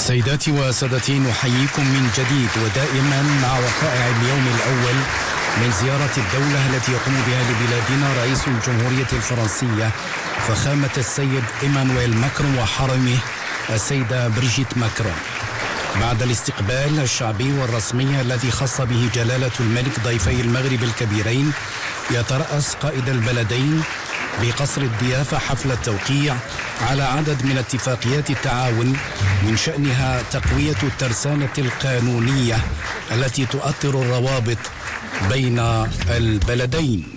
سيداتي وسادتي، نحييكم من جديد ودائما مع وقائع اليوم الأول من زيارة الدولة التي يقوم بها لبلادنا رئيس الجمهورية الفرنسية فخامة السيد إيمانويل ماكرون وحرمه السيدة بريجيت ماكرون. بعد الاستقبال الشعبي والرسمي الذي خص به جلالة الملك ضيفي المغرب الكبيرين، يترأس قائد البلدين بقصر الضيافة حفل التوقيع على عدد من اتفاقيات التعاون من شأنها تقوية الترسانة القانونية التي تؤطر الروابط بين البلدين.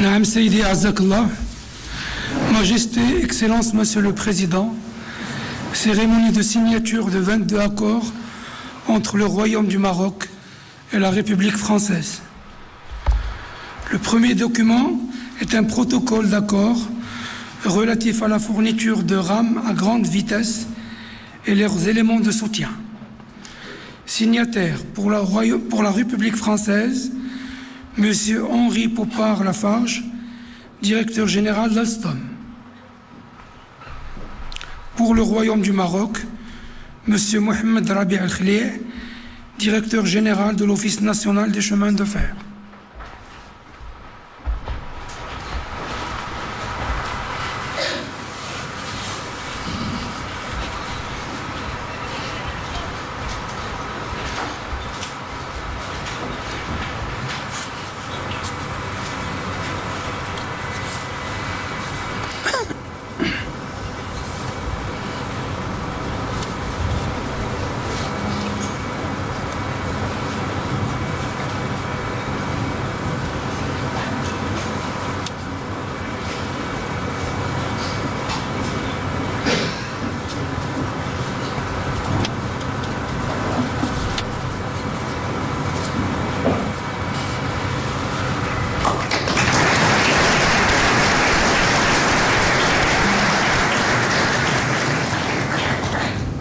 Naam Seydi Azakallah, Majesté, Excellence, Monsieur le Président, cérémonie de signature de 22 accords entre le Royaume du Maroc et la République française. Le premier document est un protocole d'accord relatif à la fourniture de rames à grande vitesse et leurs éléments de soutien. Signataire pour la République française, Monsieur Henri Popard-Lafarge, directeur général d'Alstom. Pour le Royaume du Maroc, Monsieur Mohamed Rabi Al-Khlih, directeur général de l'Office national des chemins de fer.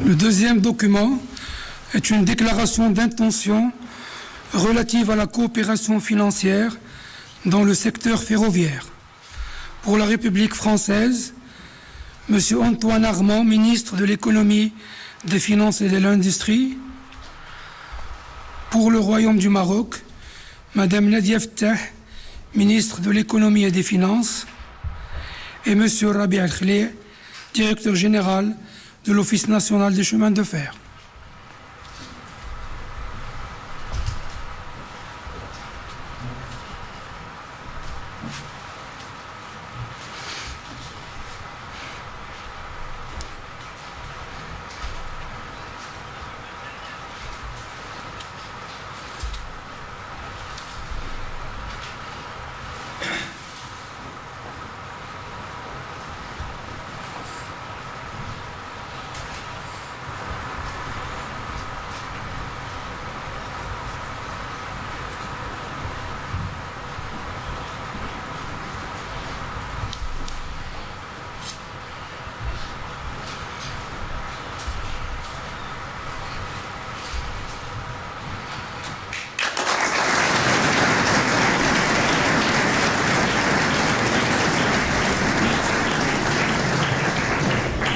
Le deuxième document est une déclaration d'intention relative à la coopération financière dans le secteur ferroviaire. Pour la République française, M. Antoine Armand, ministre de l'Économie, des Finances et de l'Industrie. Pour le Royaume du Maroc, Mme Nadia Ftah, ministre de l'Économie et des Finances, et M. Rabi Al-Khlih, directeur général de l'Office national des chemins de fer.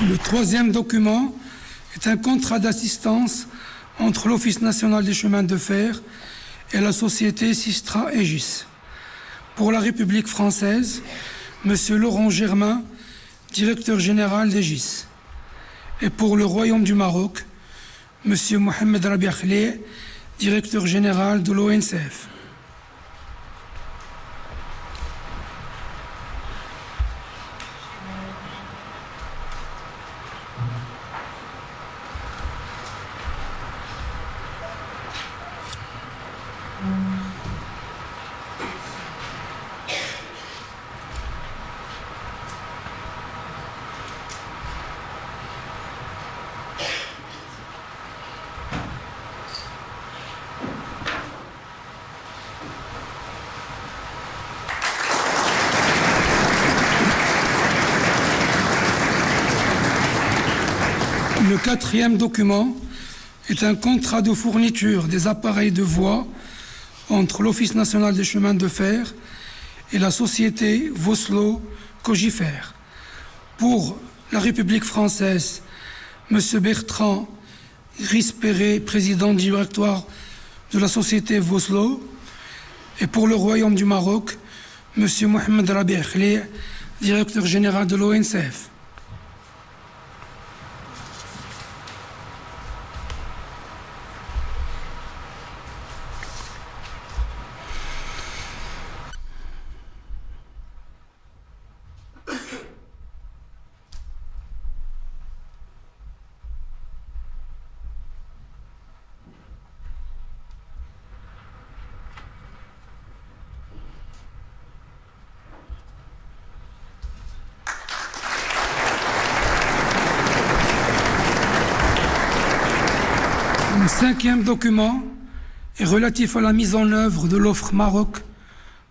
Le troisième document est un contrat d'assistance entre l'Office national des chemins de fer et la société Sistra Aegis. Pour la République française, M. Laurent Germain, directeur général d'Aegis. Et pour le Royaume du Maroc, M. Mohamed Rabi Al-Khlih, directeur général de l'ONCF. quatrième document est un contrat de fourniture des appareils de voie entre l'Office national des chemins de fer et la société Vosloo Cogifère. Pour la République française, M. Bertrand Grispéré, président du directoire de la société Vosloo, et pour le Royaume du Maroc, M. Mohamed Rabi Khlih, directeur général de l'ONCF. Le cinquième document est relatif à la mise en œuvre de l'offre Maroc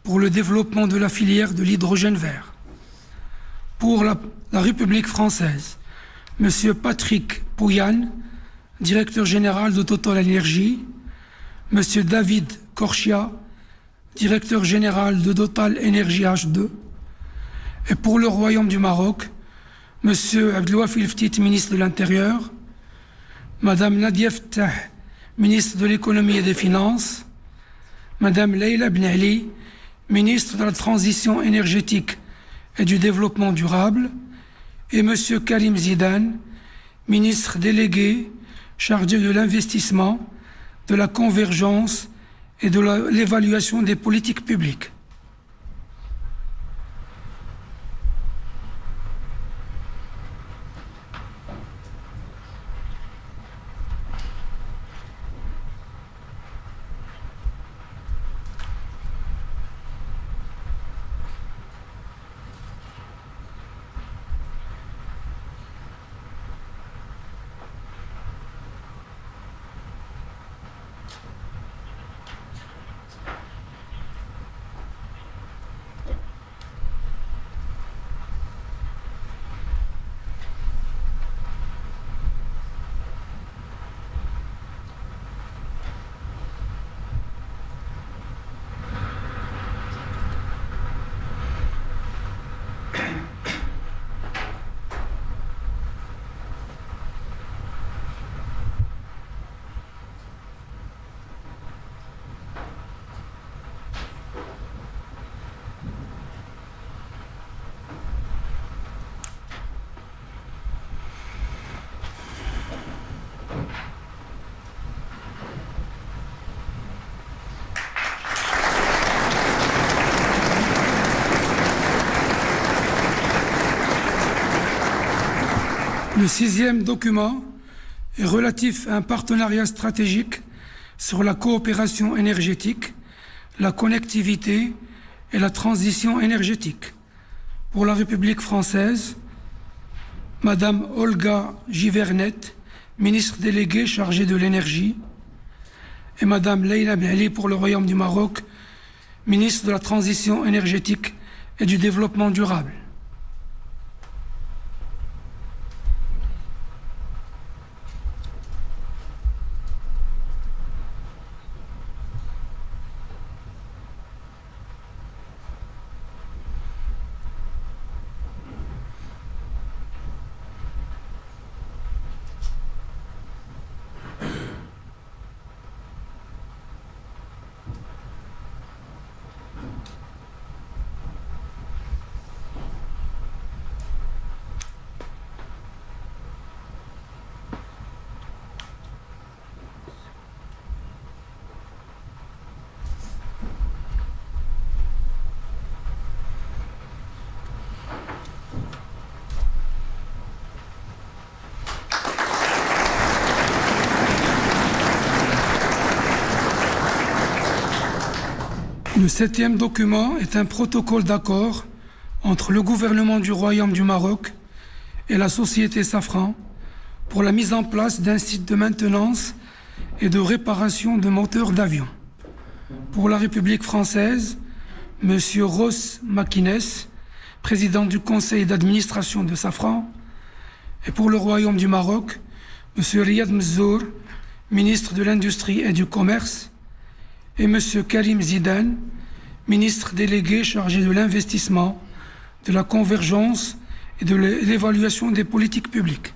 pour le développement de la filière de l'hydrogène vert. Pour la République française, M. Patrick Pouyanné, directeur général de Total Energy, M. David Korchia, directeur général de Total Energy H2, et pour le Royaume du Maroc, M. Abdelwafil Ftit, ministre de l'Intérieur, Madame Nadia Ftah, ministre de l'Économie et des Finances, Madame Leila Ben Ali, ministre de la Transition énergétique et du Développement durable, et Monsieur Karim Zidane, ministre délégué chargé de l'investissement, de la convergence et de l'évaluation des politiques publiques. Le sixième document est relatif à un partenariat stratégique sur la coopération énergétique, la connectivité et la transition énergétique. Pour la République française, Madame Olga Givernet, ministre déléguée chargée de l'énergie, et Madame Leila Ben Ali pour le Royaume du Maroc, ministre de la Transition énergétique et du Développement durable. Le septième document est un protocole d'accord entre le gouvernement du Royaume du Maroc et la société Safran pour la mise en place d'un site de maintenance et de réparation de moteurs d'avion. Pour la République française, M. Ross Makines, président du conseil d'administration de Safran, et pour le Royaume du Maroc, M. Riyad Mzour, ministre de l'Industrie et du Commerce, et M. Karim Zidane, ministre délégué chargé de l'investissement, de la convergence et de l'évaluation des politiques publiques.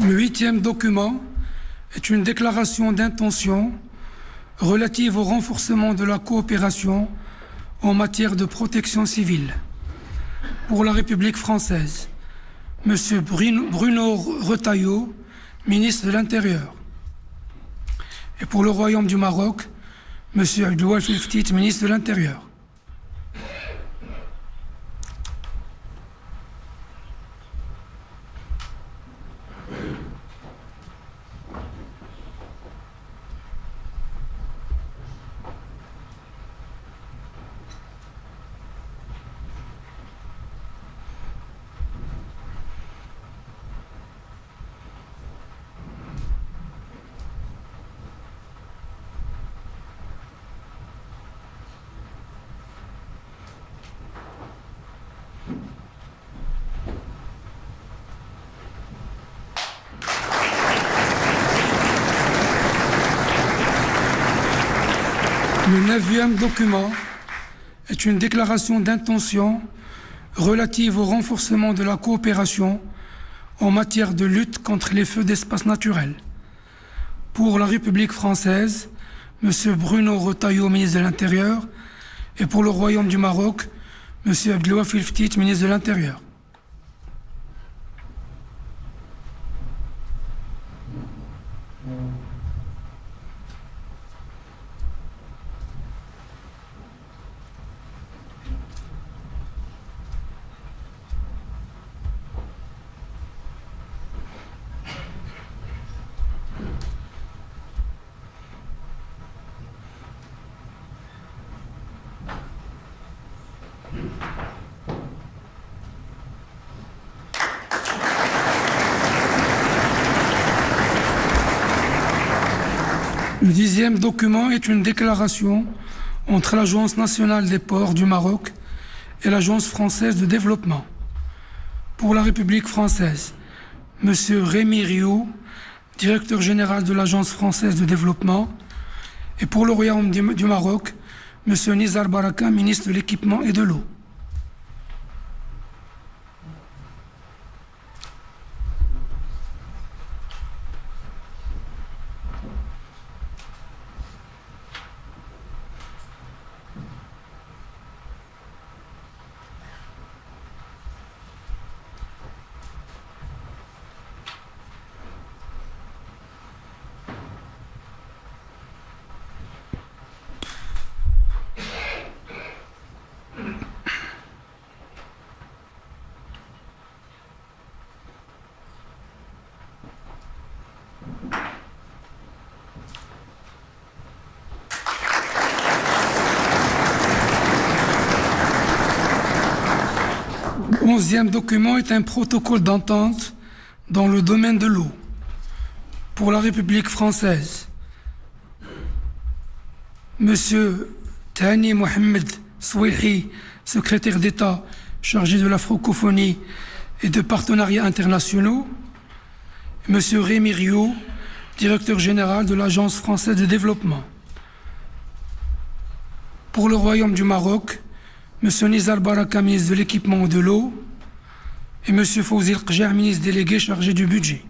Le 8e document est une déclaration d'intention relative au renforcement de la coopération en matière de protection civile. Pour la République française, M. Bruno Retailleau, ministre de l'Intérieur. Et pour le Royaume du Maroc, M. Abdouaf El-Ftit, ministre de l'Intérieur. Le 9e document est une déclaration d'intention relative au renforcement de la coopération en matière de lutte contre les feux d'espace naturel. Pour la République française, M. Bruno Retailleau, ministre de l'Intérieur, et pour le Royaume du Maroc, M. Abdouaf El-Ftit, ministre de l'Intérieur. Le 10e document est une déclaration entre l'Agence nationale des ports du Maroc et l'Agence française de développement. Pour la République française, M. Rémi Rioux, directeur général de l'Agence française de développement, et pour le Royaume du Maroc, M. Nizar Baraka, ministre de l'équipement et de l'eau. Le 11e document est un protocole d'entente dans le domaine de l'eau. Pour la République française, M. Thani Mohamed Souilhi, secrétaire d'État chargé de la francophonie et de partenariats internationaux, et M. Rémi Rioux, directeur général de l'Agence française de développement. Pour le Royaume du Maroc, M. Nizar Baraka, ministre de l'équipement et de l'eau, et M. Fawzi El-Qjar, ministre délégué chargé du budget.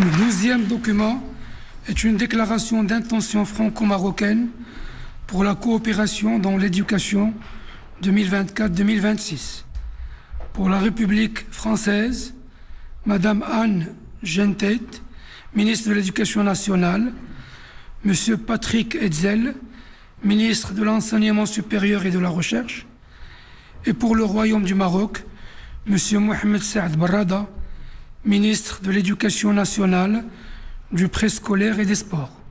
Le 12e document est une déclaration d'intention franco-marocaine pour la coopération dans l'éducation 2024-2026. Pour la République française, Madame Anne Gentet, ministre de l'Éducation nationale, Monsieur Patrick Hetzel, ministre de l'Enseignement supérieur et de la Recherche, et pour le Royaume du Maroc, Monsieur Mohamed Saad Barrada, ministre de l'Éducation nationale, du préscolaire et des sports.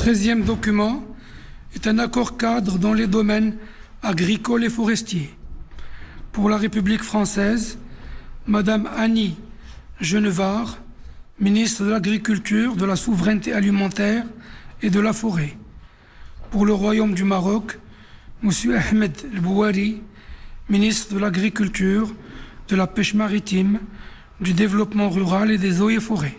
Le 13e document est un accord cadre dans les domaines agricoles et forestiers. Pour la République française, Madame Annie Genevard, ministre de l'Agriculture, de la Souveraineté alimentaire et de la Forêt. Pour le Royaume du Maroc, Monsieur Ahmed El Bouari, ministre de l'Agriculture, de la Pêche maritime, du Développement rural et des eaux et forêts.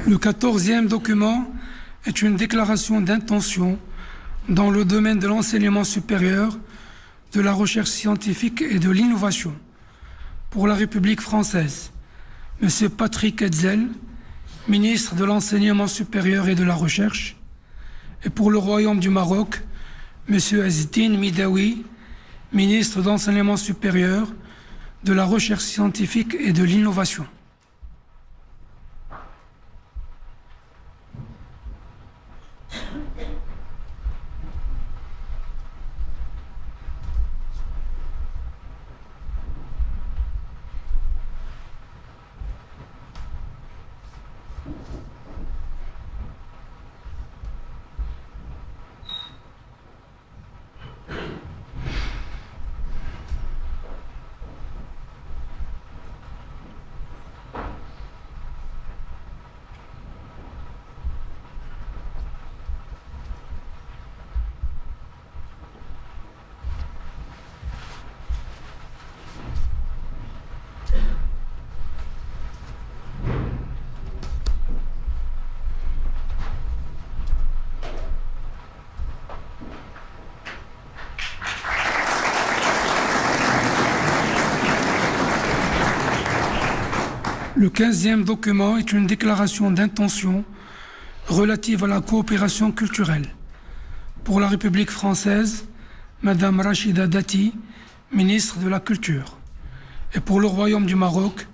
Le 14e document est une déclaration d'intention dans le domaine de l'enseignement supérieur, de la recherche scientifique et de l'innovation. Pour la République française, M. Patrick Hetzel, ministre de l'Enseignement supérieur et de la Recherche, et pour le Royaume du Maroc, M. Azdine Midawi, ministre de l'Enseignement supérieur, de la Recherche scientifique et de l'innovation. Le 15e document est une déclaration d'intention relative à la coopération culturelle. Pour la République française, Madame Rachida Dati, ministre de la Culture. Et pour le Royaume du Maroc,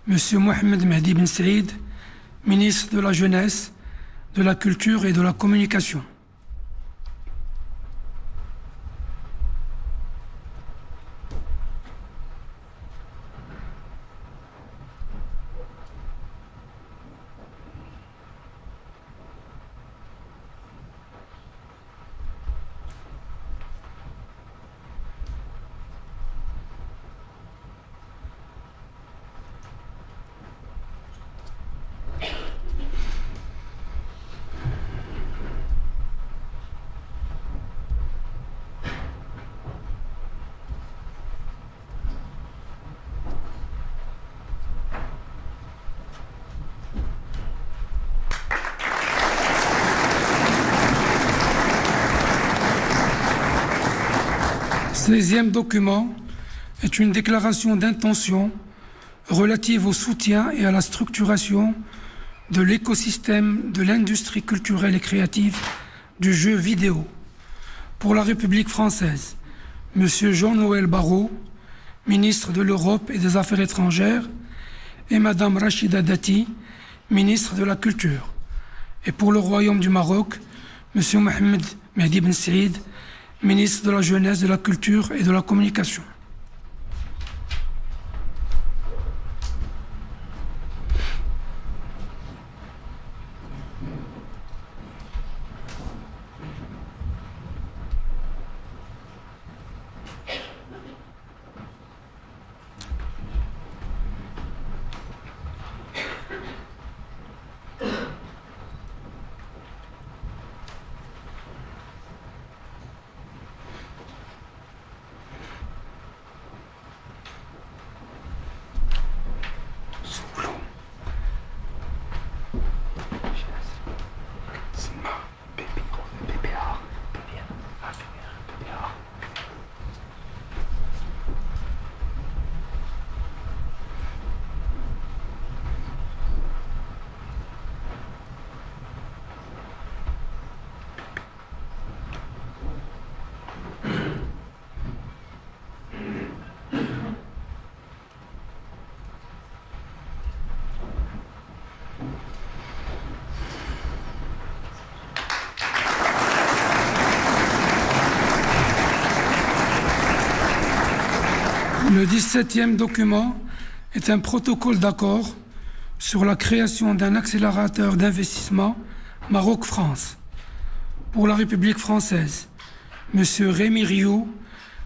Monsieur Mohamed Mehdi Ben Saïd, ministre de la Jeunesse, de la Culture et de la Communication. Ce 16e document est une déclaration d'intention relative au soutien et à la structuration de l'écosystème de l'industrie culturelle et créative du jeu vidéo. Pour la République française, M. Jean-Noël Barrot, ministre de l'Europe et des Affaires étrangères, et Mme Rachida Dati, ministre de la Culture. Et pour le Royaume du Maroc, M. Mohamed Mehdi Ben Saïd, ministre de la Jeunesse, de la Culture et de la Communication. Le 17e document est un protocole d'accord sur la création d'un accélérateur d'investissement Maroc-France. Pour la République française, M. Rémi Rioux,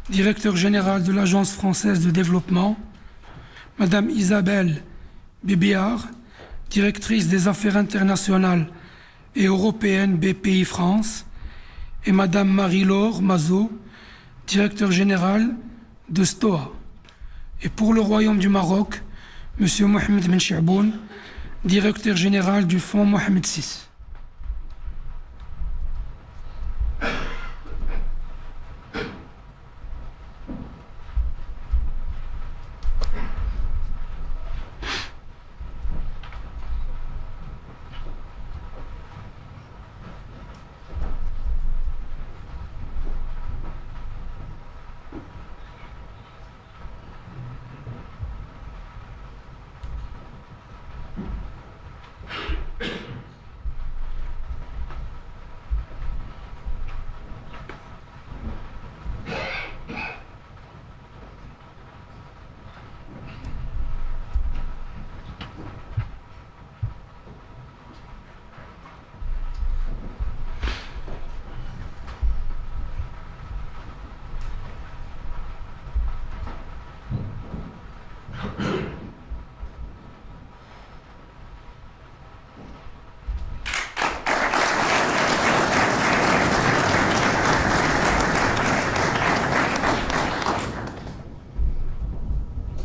directeur général de l'Agence française de développement, Mme Isabelle Bébéard, directrice des affaires internationales et européennes BPI France, et Mme Marie-Laure Mazot, directeur général de STOA. Et pour le Royaume du Maroc, M. Mohamed Ben Chaboun, directeur général du Fonds Mohamed VI.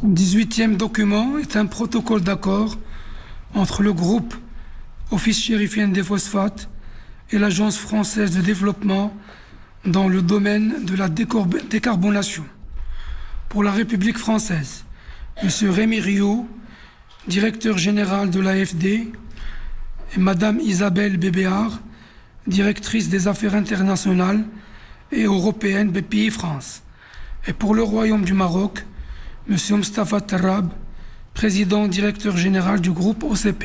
Le 18e document est un protocole d'accord entre le groupe Office chérifien des phosphates et l'Agence française de développement dans le domaine de la décarbonation. Pour la République française, M. Rémi Rioux, directeur général de l'AFD, et Madame Isabelle Bébéard, directrice des affaires internationales et européennes BPI France. Et pour le Royaume du Maroc, Monsieur Mostafa Tarrab, président directeur général du groupe OCP.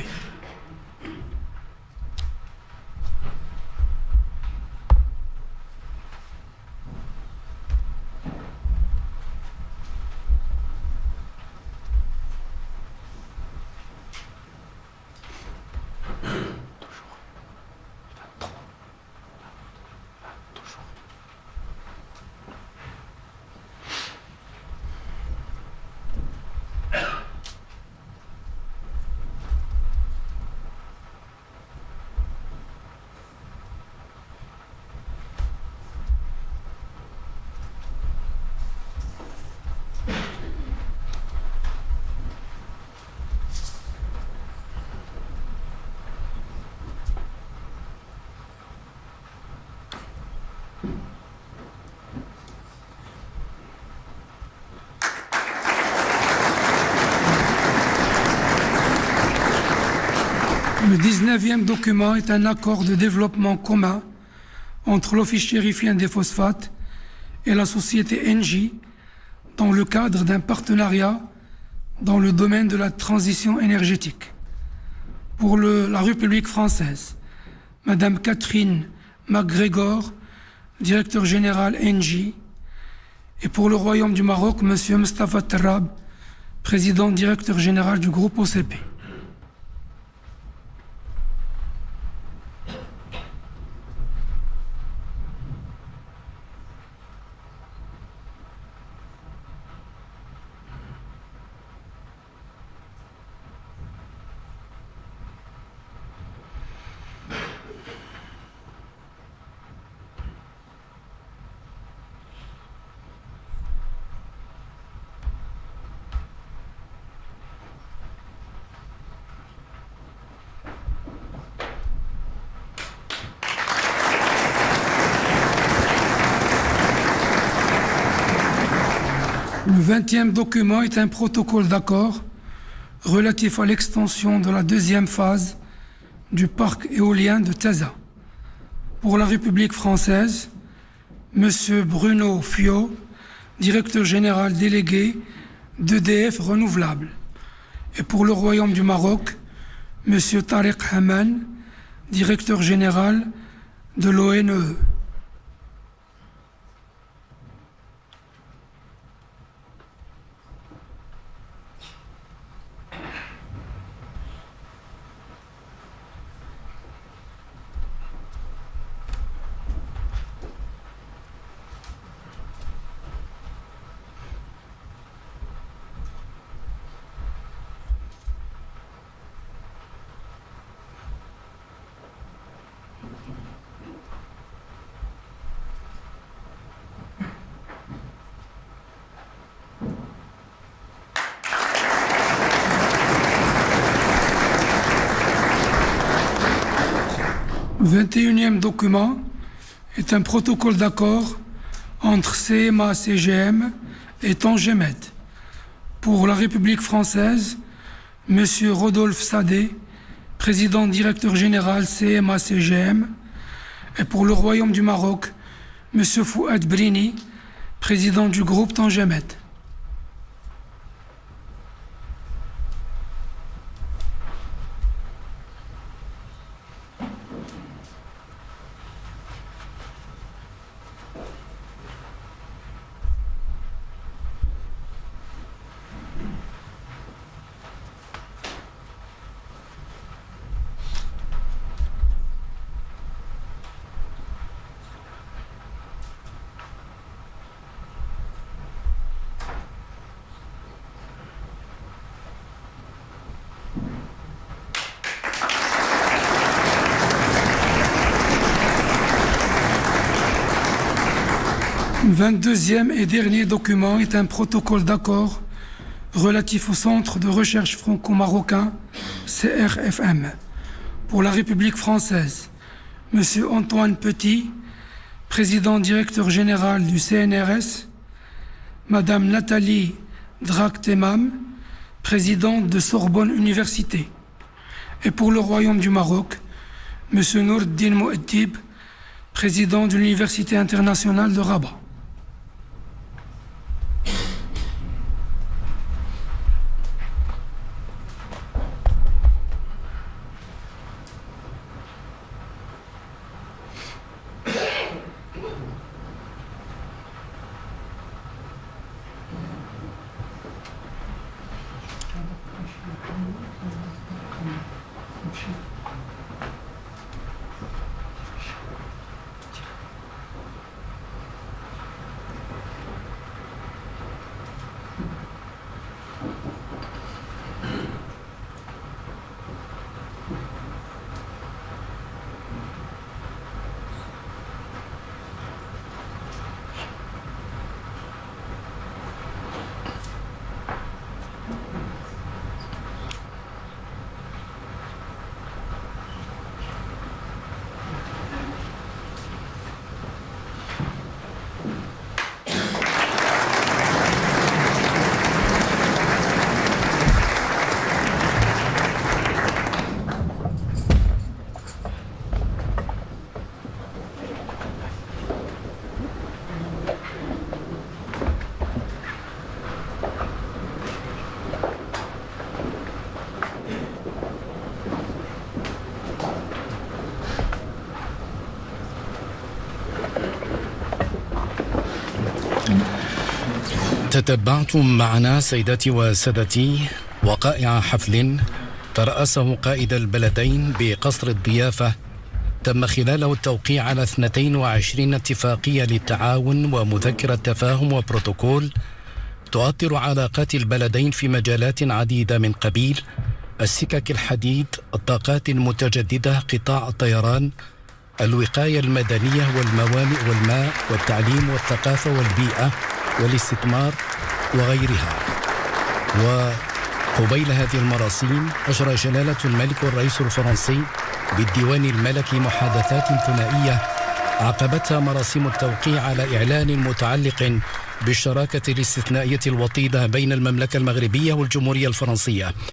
Le 19e document est un accord de développement commun entre l'Office chérifien des phosphates et la société Engie dans le cadre d'un partenariat dans le domaine de la transition énergétique. Pour la République française, Madame Catherine MacGregor, directeur général Engie, et pour le Royaume du Maroc, Monsieur Mostafa Tarrab, président directeur général du groupe OCP. Le 20e document est un protocole d'accord relatif à l'extension de la deuxième phase du parc éolien de Taza. Pour la République française, M. Bruno Fiot, directeur général délégué d'EDF Renouvelable. Et pour le Royaume du Maroc, M. Tariq Haman, directeur général de l'ONE. Le 21e document est un protocole d'accord entre CMA-CGM et Tangemed. Pour la République française, M. Rodolphe Sadé, président directeur général CMA-CGM, et pour le Royaume du Maroc, M. Fouad Brini, président du groupe Tangemed. Le 22e et dernier document est un protocole d'accord relatif au Centre de recherche franco-marocain CRFM. Pour la République française, M. Antoine Petit, président directeur général du CNRS, Madame Nathalie Drac-Temam, présidente de Sorbonne Université, Et pour le Royaume du Maroc, M. Nourdine Mouaddib, président de l'Université internationale de Rabat. تتبعتم معنا سيداتي وسادتي وقائع حفل ترأسه قائد البلدين بقصر الضيافة تم خلاله التوقيع على 22 اتفاقية للتعاون ومذكرة تفاهم وبروتوكول تؤطر علاقات البلدين في مجالات عديدة من قبيل السكك الحديد، الطاقات المتجددة، قطاع الطيران، الوقاية المدنية والموانئ والماء والتعليم والثقافة والبيئة والاستثمار وغيرها. وقبيل هذه المراسيم أجرى جلالة الملك والرئيس الفرنسي بالديوان الملكي محادثات ثنائية عقبتها مراسيم التوقيع على إعلان متعلق بالشراكة الاستثنائية الوطيدة بين المملكة المغربية والجمهورية الفرنسية.